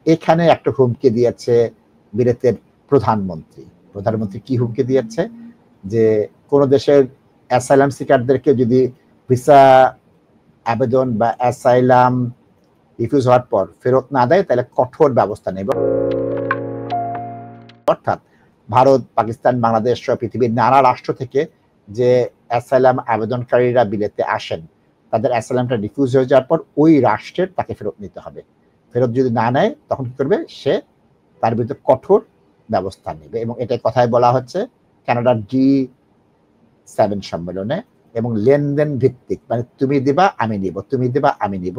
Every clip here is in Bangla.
এখানে একটা হুমকি দিয়েছে বিলেতের প্রধানমন্ত্রী। প্রধানমন্ত্রী কি হুমকি দিয়েছে? যে কোন দেশের অ্যাসাইলাম সিকারদেরকে যদি ভিসা আবেদন বা অ্যাসাইলাম রিফিউজ হওয়ার পর ফেরত না দেয় তাহলে কঠোর ব্যবস্থা নেবে। অর্থাৎ ভারত, পাকিস্তান, বাংলাদেশ সহ পৃথিবীর নানা রাষ্ট্র থেকে যে অ্যাসাইলাম আবেদনকারীরা বিলেতে আসেন, তাদের অ্যাসাইলামটা রিফিউজ হয়ে যাওয়ার পর ওই রাষ্ট্রের তাকে ফেরত নিতে হবে। ফেরত যদি না নেয় তখন কি করবে? সে তার বিরুদ্ধে কঠোর ব্যবস্থা নেবে। এবং এটাই কথায় বলা হচ্ছে কানাডার G7 সম্মেলনে, এবং লেনদেন ভিত্তিক, মানে তুমি দিবা আমি নিব, তুমি দিবা আমি নিব,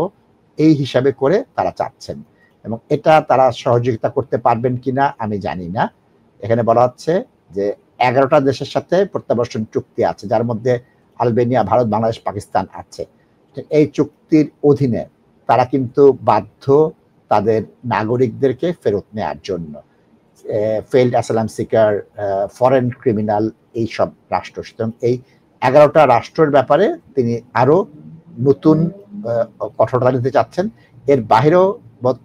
এই হিসাবে করে তারা চাচ্ছেন। এবং এটা তারা সহযোগিতা করতে পারবেন কিনা আমি জানি না। এখানে বলা হচ্ছে যে 11টা দেশের সাথে প্রত্যাবর্তন চুক্তি আছে, যার মধ্যে আলবেনিয়া, ভারত, বাংলাদেশ, পাকিস্তান আছে। এই চুক্তির অধীনে তারা কিন্তু বাধ্য তাদের নাগরিকদেরকে ফেরত নেওয়ার জন্য। Failed asylum seeker, foreign criminal, এই সব রাষ্ট্র। সুতরাং এই 11টা রাষ্ট্রের ব্যাপারে তিনি আরো নতুন কঠোরতা নিতে চাচ্ছেন। এর বাহিরেও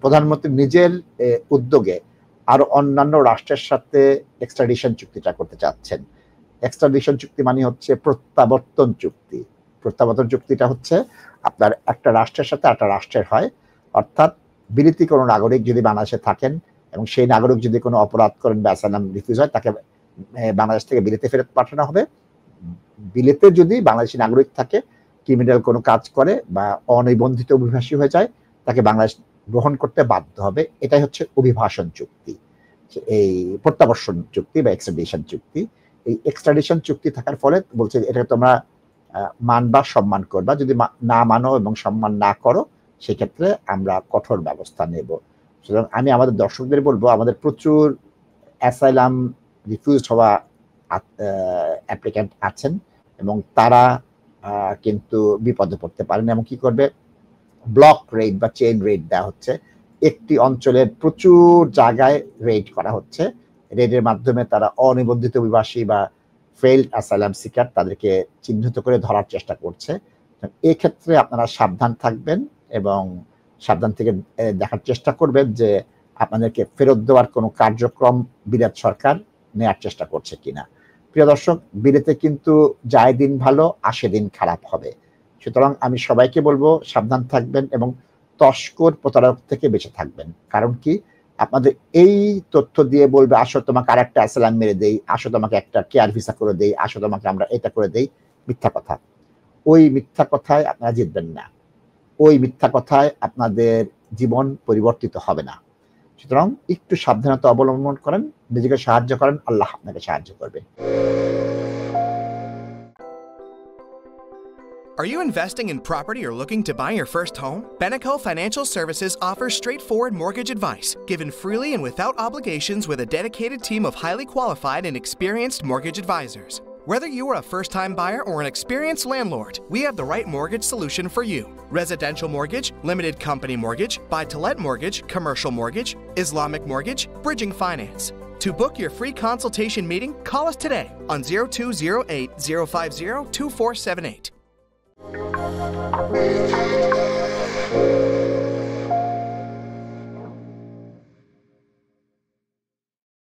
প্রধানমন্ত্রী নিজের উদ্যোগে আরো অন্যান্য রাষ্ট্রের সাথে এক্সট্রাডিশন চুক্তিটা করতে চাচ্ছেন। এক্সট্রাডিশন চুক্তি মানে হচ্ছে প্রত্যাবর্তন চুক্তি। প্রত্যাবর্তন চুক্তিটা হচ্ছে আপনার একটা রাষ্ট্রের সাথে একটা রাষ্ট্রের হয়। অর্থাৎ বিলেতি কোনো নাগরিক যদি বাংলাদেশে থাকেন এবং সেই নাগরিক যদি কোনো অপরাধ করেন বা অ্যাসাইলাম রিফিউজ হয়, তাকে বাংলাদেশ থেকে বিলেতে ফেরত পাঠানো হবে। বিলেতে যদি বাংলাদেশি নাগরিক থাকে, ক্রিমিনাল কোনো কাজ করে বা অনিবন্ধিত অভিবাসী হয়ে যায়, তাকে বাংলাদেশ গ্রহণ করতে বাধ্য হবে। এটাই হচ্ছে অভিবাসন চুক্তি, এই প্রত্যাবর্তন চুক্তি বা এক্সট্রাডিশন চুক্তি। এই এক্সট্রাডিশন চুক্তি থাকার ফলে বলছে এটা তোমরা মানবা, সম্মান করবা। যদি না মানো এবং সম্মান না করো, সেক্ষেত্রে আমরা কঠোর ব্যবস্থা নেব। সুতরাং আমি আমাদের দর্শকদের বলবো, আমাদের প্রচুর অ্যাসাইলাম রিফিউজ হওয়া অ্যাপ্লিক্যান্ট আছেন এবং তারা কিন্তু বিপদে পড়তে পারেন। এবং কি করবে? ব্লক রেড বা চেইন রেড দেওয়া হচ্ছে। একটি অঞ্চলের প্রচুর জায়গায় রেড করা হচ্ছে। রেডের মাধ্যমে তারা অনিবন্ধিত অভিবাসী বা ফেইল্ড অ্যাসাইলাম সিকার তাদেরকে চিহ্নিত করে ধরার চেষ্টা করছে। এক্ষেত্রে আপনারা সাবধান থাকবেন এবং সাবধান থেকে দেখার চেষ্টা করবেন যে আপনাদেরকে ফেরত দেওয়ার কোনো কার্যক্রম বিলেত সরকার নেওয়ার চেষ্টা করছে কিনা। প্রিয় দর্শক, বিলেতে কিন্তু যায় দিন ভালো, আসে দিন খারাপ হবে। সুতরাং আমি সবাইকে বলবো সাবধান থাকবেন এবং তস্কর প্রতারক থেকে বেঁচে থাকবেন। কারণ কি? আপনাদের এই তথ্য দিয়ে বলবে আসো তোমাকে আর একটা অ্যাসাইলাম মেরে দেই, আসো তোমাকে একটা কেয়ার ভিসা করে দেই, আসো তোমাকে আমরা এটা করে দেই। মিথ্যা কথা। ওই মিথ্যা কথায় আপনারা জিতবেন না। ওই মিথ্যা কথায় আপনাদের জীবন পরিবর্তিত হবে না। সুতরাং একটু সাবধানতা অবলম্বন করেন, নিজেকে সাহায্য করেন, আল্লাহ আপনাকে সাহায্য করবে। Are you investing in property or looking to buy your first home? Beneco Financial Services offers straightforward mortgage advice, given freely and without obligations with a dedicated team of highly qualified and experienced mortgage advisors. Whether you are a first-time buyer or an experienced landlord, we have the right mortgage solution for you. Residential mortgage, limited company mortgage, buy-to-let mortgage, commercial mortgage, Islamic mortgage, bridging finance. To book your free consultation meeting, call us today on 0208 050 2478.